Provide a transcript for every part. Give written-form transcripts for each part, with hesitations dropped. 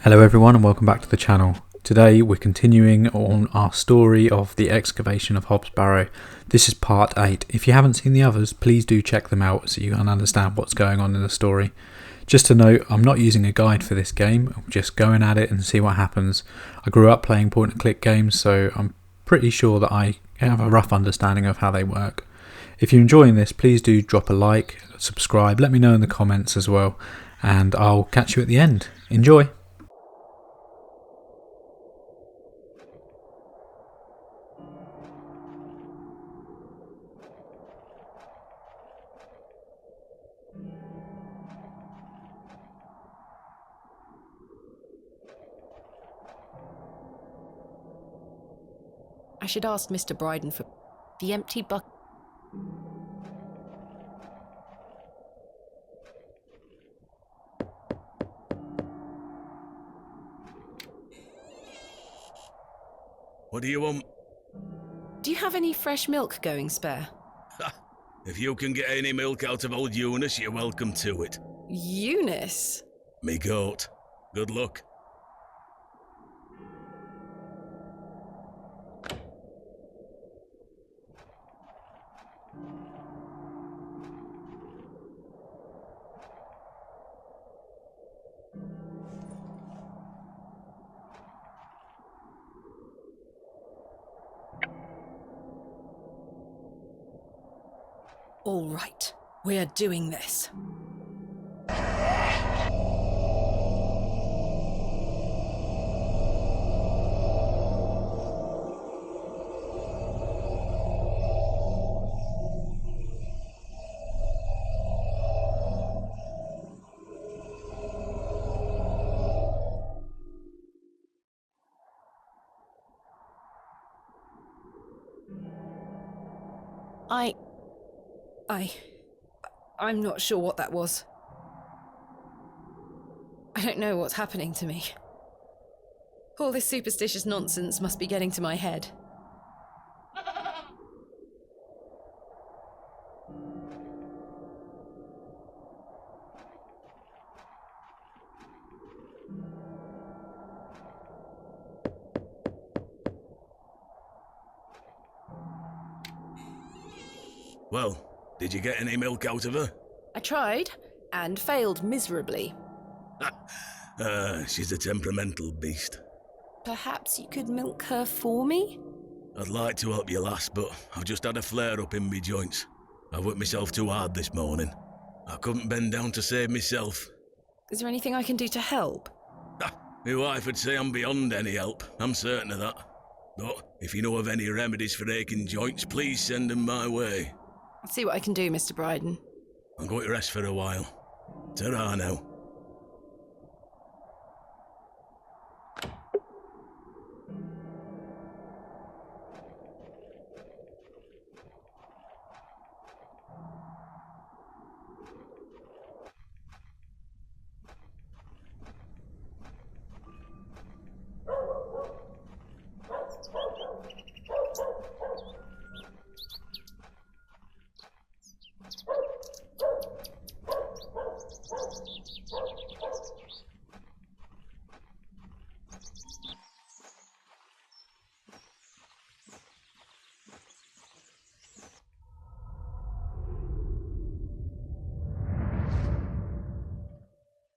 Hello everyone and welcome back to the channel. Today we're continuing on our story of the excavation of Hob's Barrow. This is part 8. If you haven't seen the others, please do check them out so you can understand what's going on in the story. Just to note, I'm not using a guide for this game, I'm just going at it and see what happens. I grew up playing point and click games, so I'm pretty sure that I have a rough understanding of how they work. If you're enjoying this, please do drop a like, subscribe, let me know in the comments as well, and I'll catch you at the end. Enjoy! I should ask Mr. Bryden for the empty bucket. What do you want? Do you have any fresh milk going spare? If you can get any milk out of old Eunice, you're welcome to it. Eunice? Me goat. Good luck. All right, we're doing this. I'm not sure what that was. I don't know what's happening to me. All this superstitious nonsense must be getting to my head. Well, did you get any milk out of her? I tried, and failed miserably. She's a temperamental beast. Perhaps you could milk her for me? I'd like to help you, lass, but I've just had a flare-up in me joints. I worked myself too hard this morning. I couldn't bend down to save myself. Is there anything I can do to help? My wife would say I'm beyond any help, I'm certain of that. But if you know of any remedies for aching joints, please send them my way. I'll see what I can do, Mr. Bryden. I'm going to rest for a while. Ta-ra now.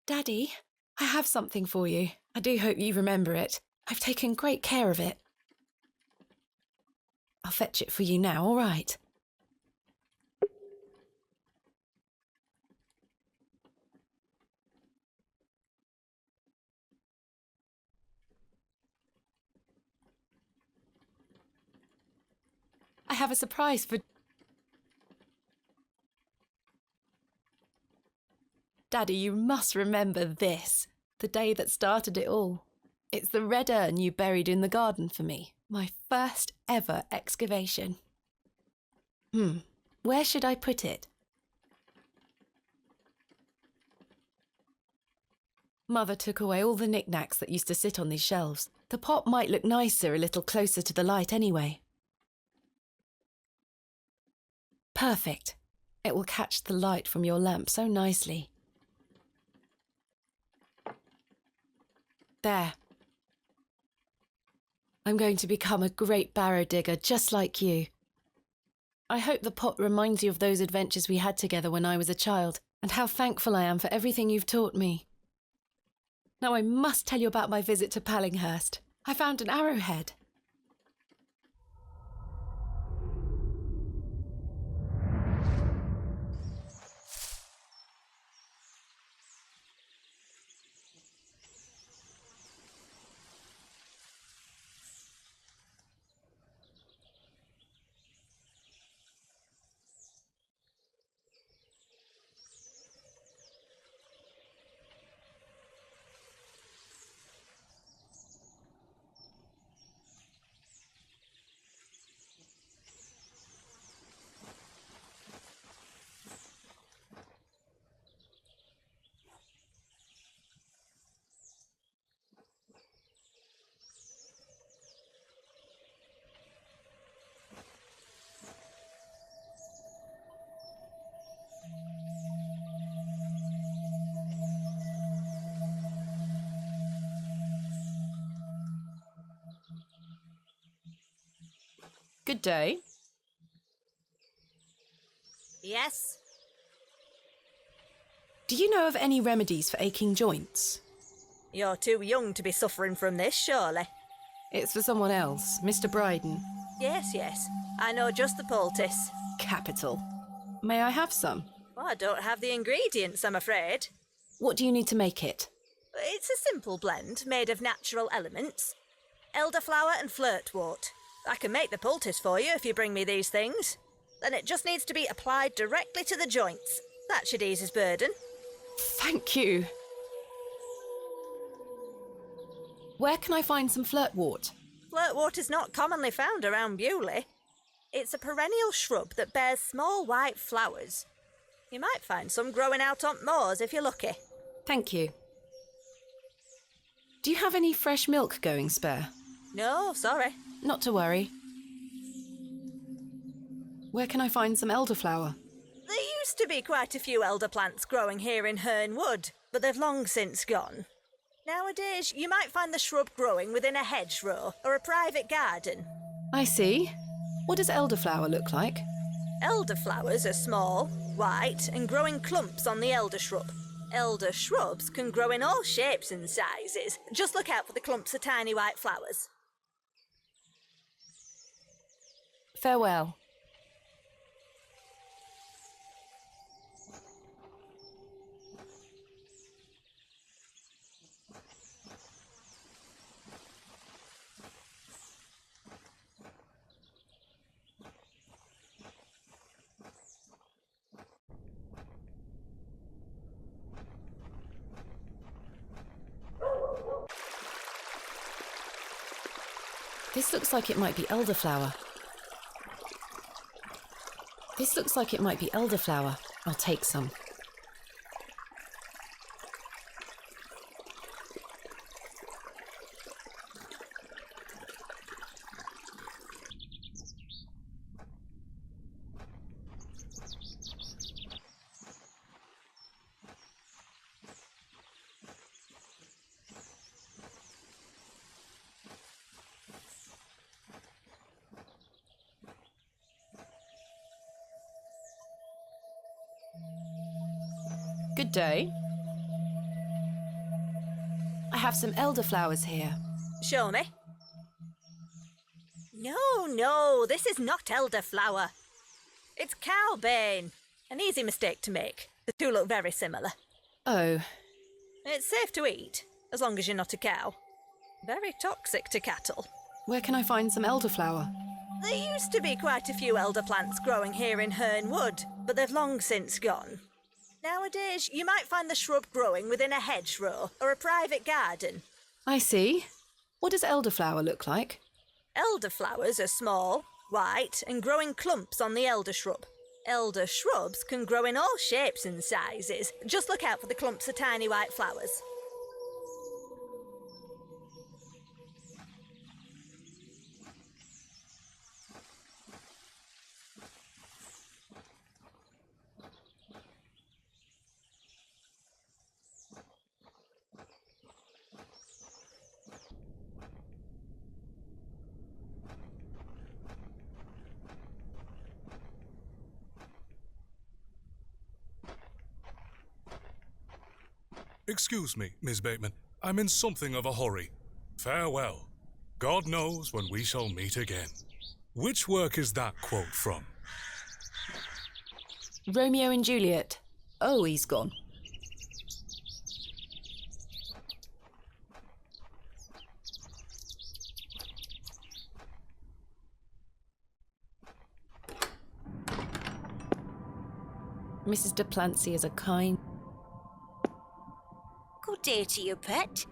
Daddy, I have something for you. I do hope you remember it. I've taken great care of it. I'll fetch it for you now, all right? I have a surprise for... Daddy, you must remember this. The day that started it all. It's the red urn you buried in the garden for me. My first ever excavation. Where should I put it? Mother took away all the knickknacks that used to sit on these shelves. The pot might look nicer a little closer to the light anyway. Perfect. It will catch the light from your lamp so nicely. There. I'm going to become a great barrow digger just like you. I hope the pot reminds you of those adventures we had together when I was a child, and how thankful I am for everything you've taught me. Now I must tell you about my visit to Pallinghurst. I found an arrowhead. Good day. Yes? Do you know of any remedies for aching joints? You're too young to be suffering from this, surely. It's for someone else, Mr. Bryden. Yes. I know just the poultice. Capital. May I have some? Well, I don't have the ingredients, I'm afraid. What do you need to make it? It's a simple blend made of natural elements. Elderflower and flirtwort. I can make the poultice for you if you bring me these things. Then it just needs to be applied directly to the joints. That should ease his burden. Thank you. Where can I find some flirtwort? Flirtwort is not commonly found around Bewlay. It's a perennial shrub that bears small white flowers. You might find some growing out on moors if you're lucky. Thank you. Do you have any fresh milk going spare? No, sorry. Not to worry. Where can I find some elderflower? There used to be quite a few elder plants growing here in Herne Wood, but they've long since gone. Nowadays, you might find the shrub growing within a hedgerow or a private garden. I see. What does elderflower look like? Elderflowers are small, white, and grow in clumps on the elder shrub. Elder shrubs can grow in all shapes and sizes. Just look out for the clumps of tiny white flowers. Farewell. This looks like it might be elderflower. This looks like it might be elderflower. I'll take some. Good day. I have some elderflowers here. Show me. No, this is not elderflower. It's cowbane. An easy mistake to make. The two look very similar. Oh, It's safe to eat, as long as you're not a cow. Very toxic to cattle. where can I find some elderflower? There used to be quite a few elder plants growing here in Herne Wood, but they've long since gone. Nowadays, you might find the shrub growing within a hedgerow or a private garden. I see. What does elderflower look like? Elderflowers are small, white, and grow in clumps on the elder shrub. Elder shrubs can grow in all shapes and sizes. Just look out for the clumps of tiny white flowers. Excuse me, Miss Bateman. I'm in something of a hurry. Farewell. God knows when we shall meet again. Which work is that quote from? Romeo and Juliet. Oh, he's gone. Mrs. de Plancy is a kind... Good day to you, pet.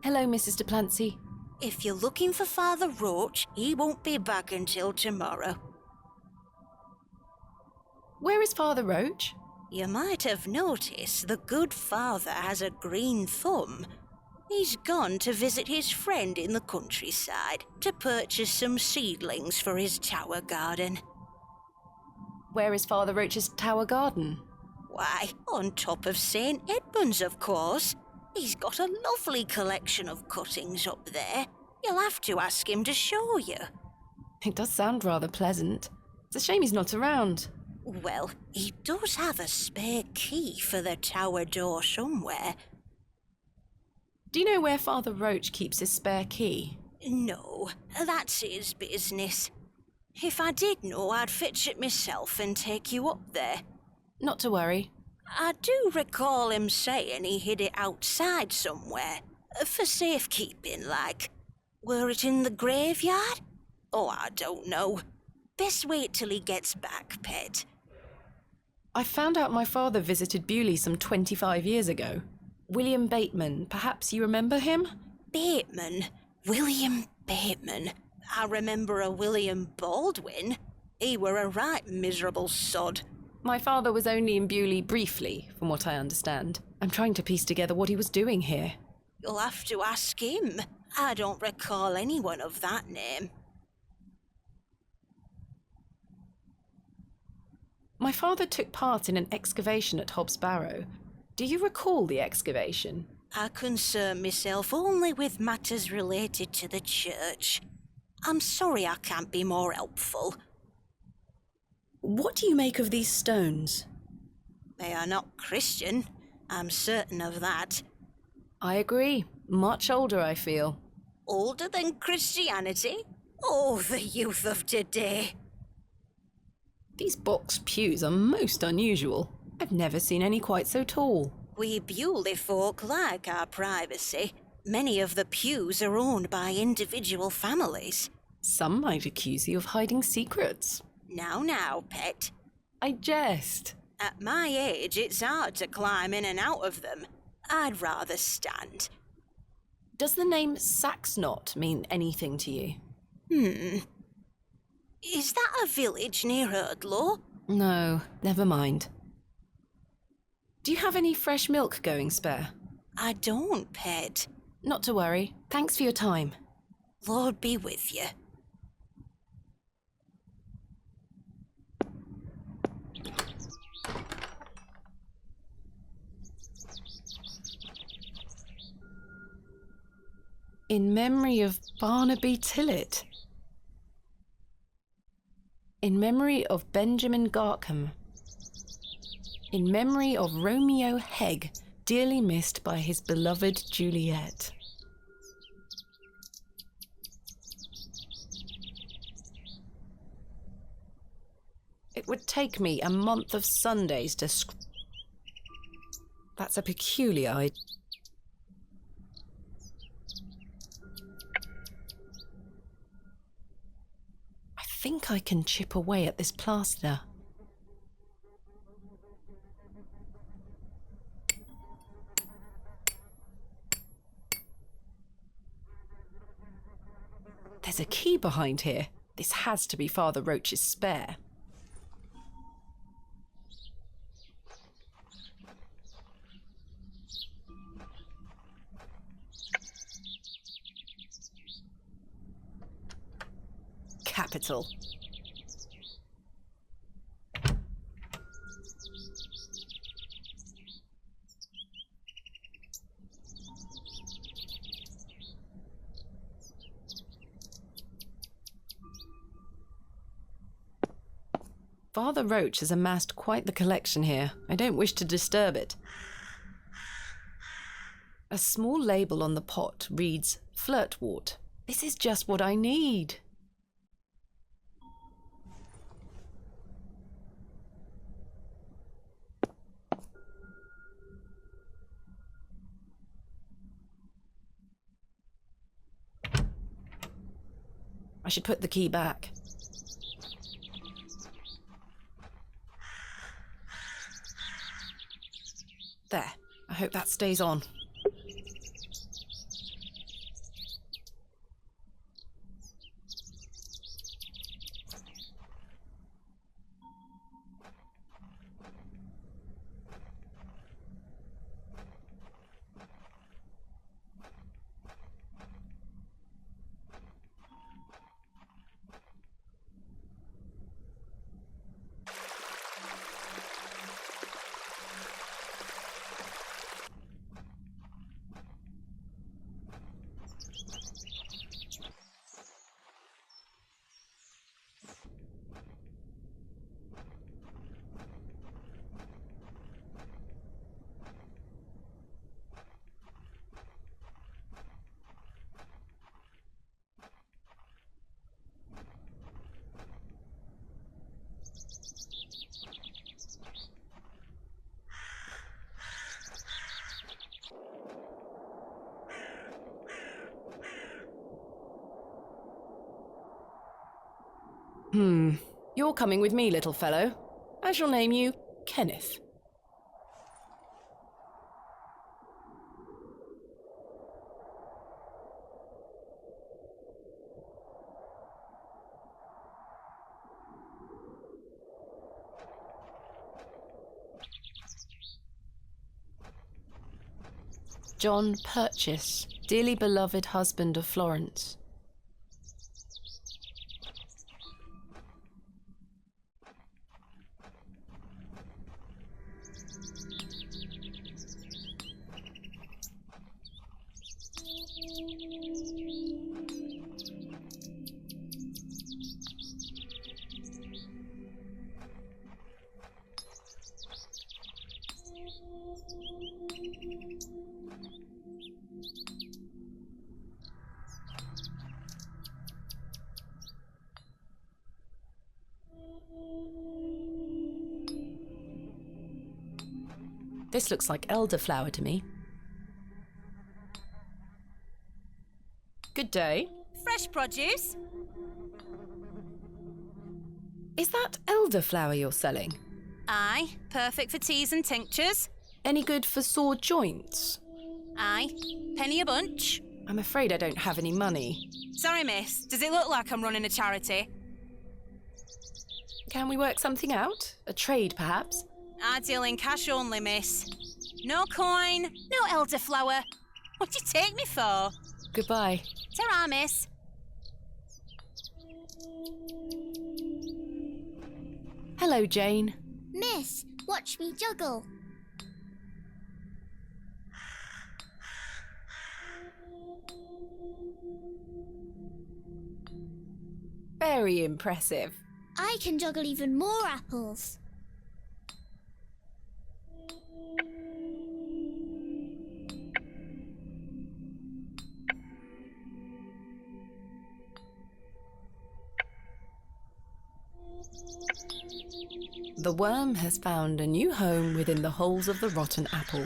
Hello, Mrs. de Plancy. If you're looking for Father Roach, he won't be back until tomorrow. Where is Father Roach? You might have noticed the good father has a green thumb. He's gone to visit his friend in the countryside to purchase some seedlings for his tower garden. Where is Father Roach's tower garden? Why, on top of St. Edmund's, of course. He's got a lovely collection of cuttings up there. You'll have to ask him to show you. It does sound rather pleasant. It's a shame he's not around. Well, he does have a spare key for the tower door somewhere. Do you know where Father Roach keeps his spare key? No, that's his business. If I did know, I'd fetch it myself and take you up there. Not to worry. I do recall him saying he hid it outside somewhere, for safekeeping, like. Were it in the graveyard? Oh, I don't know. Best wait till he gets back, pet. I found out my father visited Bewlay some 25 years ago. William Bateman, perhaps you remember him? Bateman? William Bateman? I remember a William Baldwin. He were a right miserable sod. My father was only in Bewlay briefly, from what I understand. I'm trying to piece together what he was doing here. You'll have to ask him. I don't recall anyone of that name. My father took part in an excavation at Hobbs Barrow. Do you recall the excavation? I concern myself only with matters related to the church. I'm sorry I can't be more helpful. What do you make of these stones? They are not Christian. I'm certain of that. I agree. Much older, I feel. Older than Christianity? Oh, the youth of today. These box pews are most unusual. I've never seen any quite so tall. We Bewlay folk like our privacy. Many of the pews are owned by individual families. Some might accuse you of hiding secrets. Now, pet. I jest. At my age, it's hard to climb in and out of them. I'd rather stand. Does the name Saxnot mean anything to you? Is that a village near Erdlaw? No, never mind. Do you have any fresh milk going spare? I don't, pet. Not to worry. Thanks for your time. Lord be with you. In memory of Barnaby Tillett. In memory of Benjamin Garkham. In memory of Romeo Hegg, dearly missed by his beloved Juliet. It would take me a month of Sundays to That's a peculiar idea. I think I can chip away at this plaster. There's a key behind here. This has to be Father Roach's spare. Capital. Father Roach has amassed quite the collection here. I don't wish to disturb it. A small label on the pot reads flirtwort. This is just what I need. I should put the key back. There. I hope that stays on. You're coming with me, little fellow. I shall name you Kenneth. John Purchase, dearly beloved husband of Florence. This looks like elderflower to me. Good day. Fresh produce? Is that elderflower you're selling? Aye, perfect for teas and tinctures. Any good for sore joints? Aye, penny a bunch. I'm afraid I don't have any money. Sorry, miss, does it look like I'm running a charity? Can we work something out? A trade, perhaps? I deal in cash only, miss. No coin, no elderflower. What do you take me for? Goodbye. Ta-ra, miss. Hello, Jane. Miss, watch me juggle. Very impressive. I can juggle even more apples. The worm has found a new home within the holes of the rotten apple.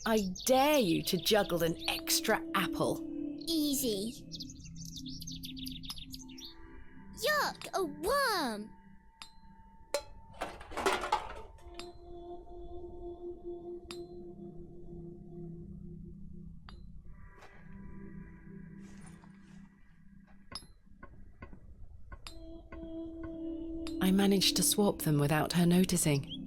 I dare you to juggle an extra apple. Easy. Yuck, a worm! I managed to swap them without her noticing.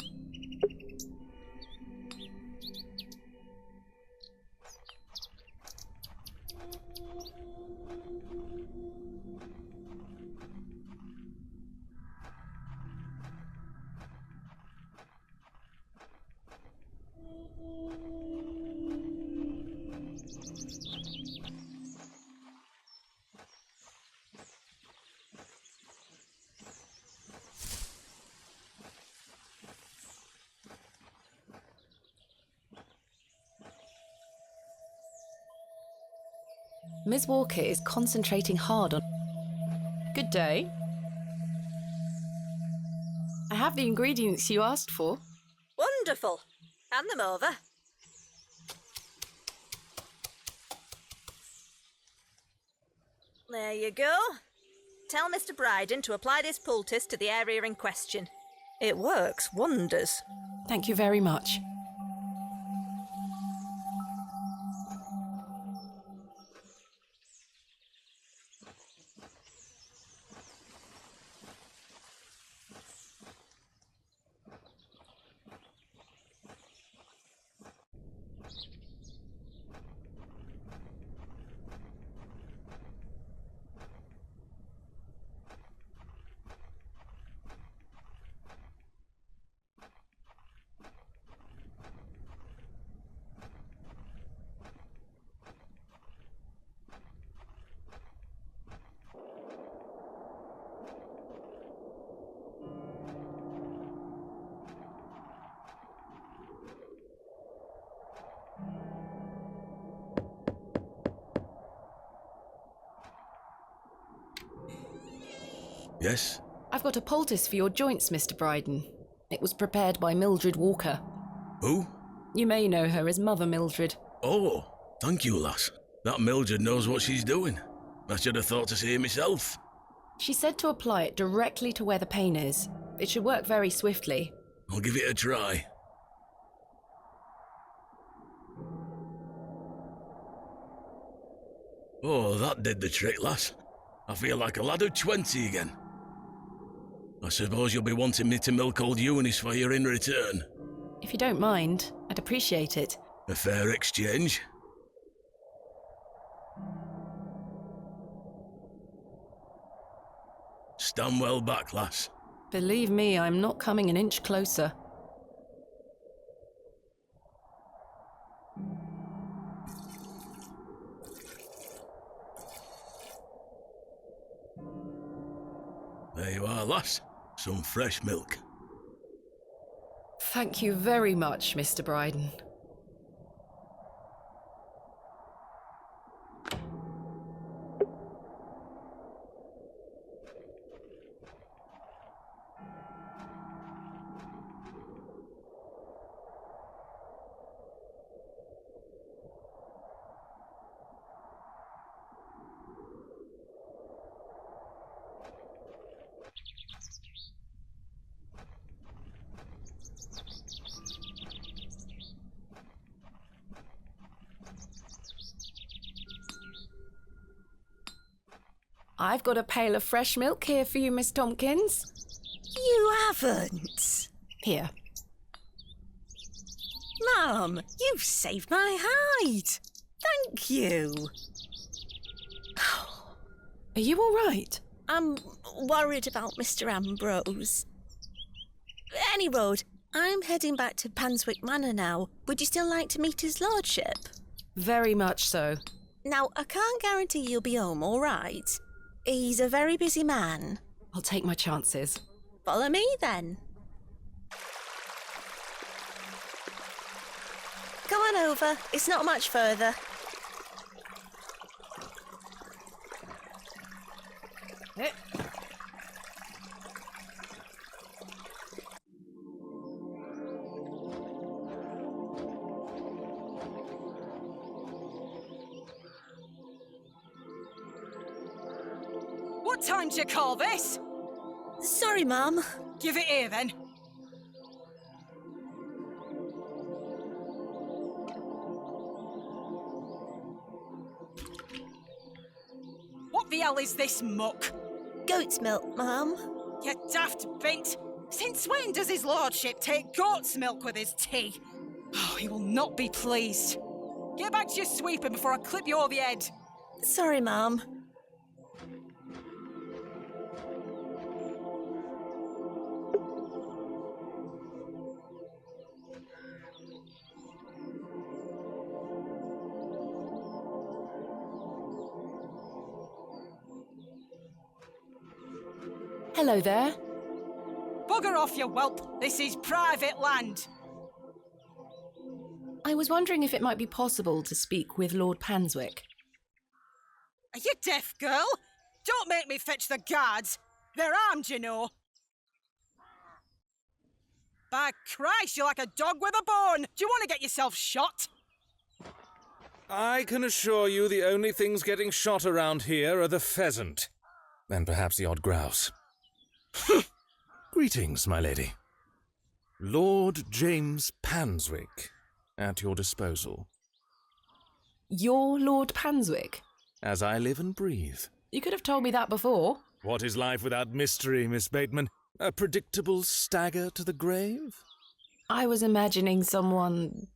Miss Walker is concentrating hard on... Good day. I have the ingredients you asked for. Wonderful. Hand them over. There you go. Tell Mr. Bryden to apply this poultice to the area in question. It works wonders. Thank you very much. Yes? I've got a poultice for your joints, Mr. Bryden. It was prepared by Mildred Walker. Who? You may know her as Mother Mildred. Oh, thank you, lass. That Mildred knows what she's doing. I should have thought to see it myself. She said to apply it directly to where the pain is. It should work very swiftly. I'll give it a try. Oh, that did the trick, lass. I feel like a lad of 20 again. I suppose you'll be wanting me to milk old Eunice for you in return. If you don't mind, I'd appreciate it. A fair exchange. Stand well back, lass. Believe me, I'm not coming an inch closer. There you are, lass. Some fresh milk. Thank you very much, Mr. Bryden. I've got a pail of fresh milk here for you, Miss Tompkins. You haven't? Here. Mum, you've saved my hide. Thank you. Are you all right? I'm worried about Mr. Ambrose. Any road, I'm heading back to Panswick Manor now. Would you still like to meet his lordship? Very much so. Now, I can't guarantee you'll be home, all right? He's a very busy man. I'll take my chances. Follow me, then. Come on over. It's not much further. What time do you call this? Sorry, Mum. Give it here, then. What the hell is this muck? Goat's milk, Mum. You daft bait! Since when does his lordship take goat's milk with his tea? Oh, he will not be pleased. Get back to your sweeping before I clip you over the head. Sorry, Mum. Hello there. Bugger off, you whelp. This is private land. I was wondering if it might be possible to speak with Lord Panswick. Are you deaf, girl? Don't make me fetch the guards. They're armed, you know. By Christ, you're like a dog with a bone. Do you want to get yourself shot? I can assure you the only things getting shot around here are the pheasant. And perhaps the odd grouse. Greetings, my lady. Lord James Panswick, at your disposal. You're Lord Panswick? As I live and breathe. You could have told me that before. What is life without mystery, Miss Bateman? A predictable stagger to the grave? I was imagining someone...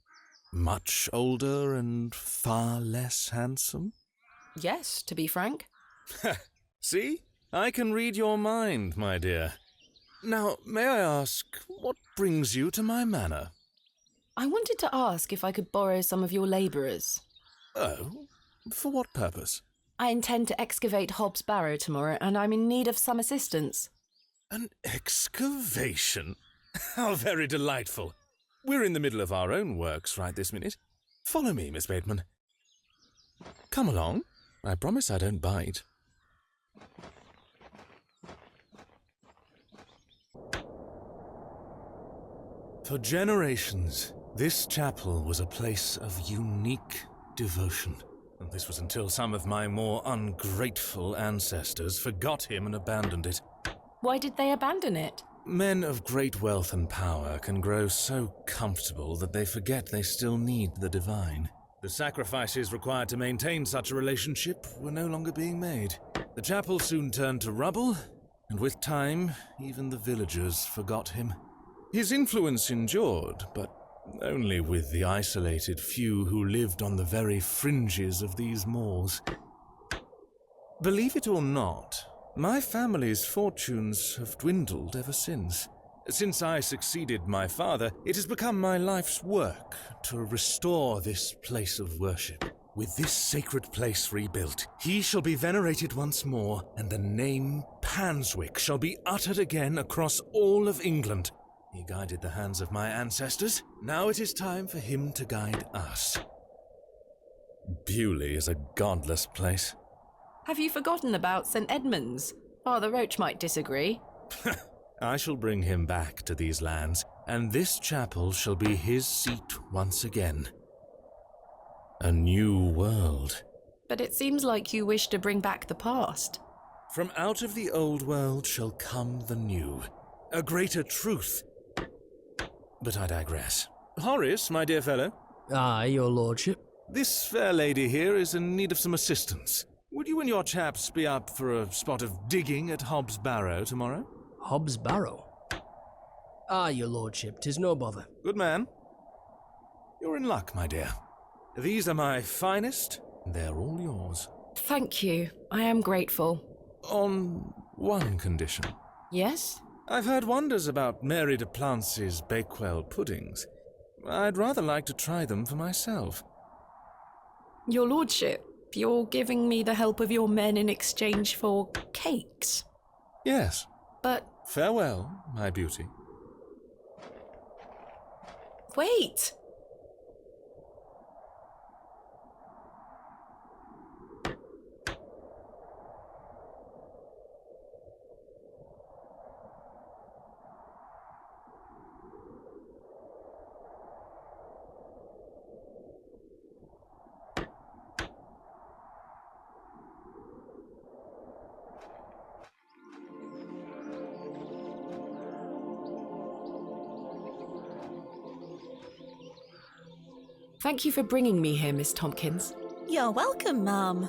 Much older and far less handsome? Yes, to be frank. See? I can read your mind, my dear. Now, may I ask, what brings you to my manor? I wanted to ask if I could borrow some of your labourers. Oh? For what purpose? I intend to excavate Hob's Barrow tomorrow, and I'm in need of some assistance. An excavation? How very delightful. We're in the middle of our own works right this minute. Follow me, Miss Bateman. Come along. I promise I don't bite. For generations, this chapel was a place of unique devotion. And this was until some of my more ungrateful ancestors forgot him and abandoned it. Why did they abandon it? Men of great wealth and power can grow so comfortable that they forget they still need the divine. The sacrifices required to maintain such a relationship were no longer being made. The chapel soon turned to rubble, and with time, even the villagers forgot him. His influence endured, but only with the isolated few who lived on the very fringes of these moors. Believe it or not, my family's fortunes have dwindled ever since. Since I succeeded my father, it has become my life's work to restore this place of worship. With this sacred place rebuilt, he shall be venerated once more, and the name Panswick shall be uttered again across all of England. He guided the hands of my ancestors. Now it is time for him to guide us. Bewlay is a godless place. Have you forgotten about St. Edmund's? Father Roach might disagree. I shall bring him back to these lands, and this chapel shall be his seat once again. A new world. But it seems like you wish to bring back the past. From out of the old world shall come the new. A greater truth. But I digress. Horace, my dear fellow. Aye, your lordship. This fair lady here is in need of some assistance. Would you and your chaps be up for a spot of digging at Hob's Barrow tomorrow? Hob's Barrow? Aye, your lordship, 'tis no bother. Good man. You're in luck, my dear. These are my finest, and they're all yours. Thank you. I am grateful. On one condition. Yes? I've heard wonders about Mary de Plancy's Bakewell puddings. I'd rather like to try them for myself. Your lordship, you're giving me the help of your men in exchange for cakes? Yes. But... Farewell, my beauty. Wait! Thank you for bringing me here, Miss Tompkins. You're welcome, ma'am.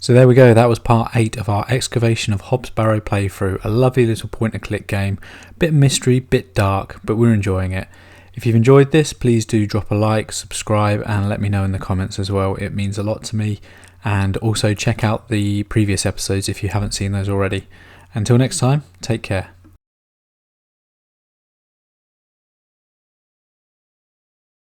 So there we go, that was part 8 of our Excavation of Hob's Barrow playthrough. A lovely little point and click game. Bit mystery, bit dark, but we're enjoying it. If you've enjoyed this, please do drop a like, subscribe, and let me know in the comments as well. It means a lot to me. And also check out the previous episodes if you haven't seen those already. Until next time, take care.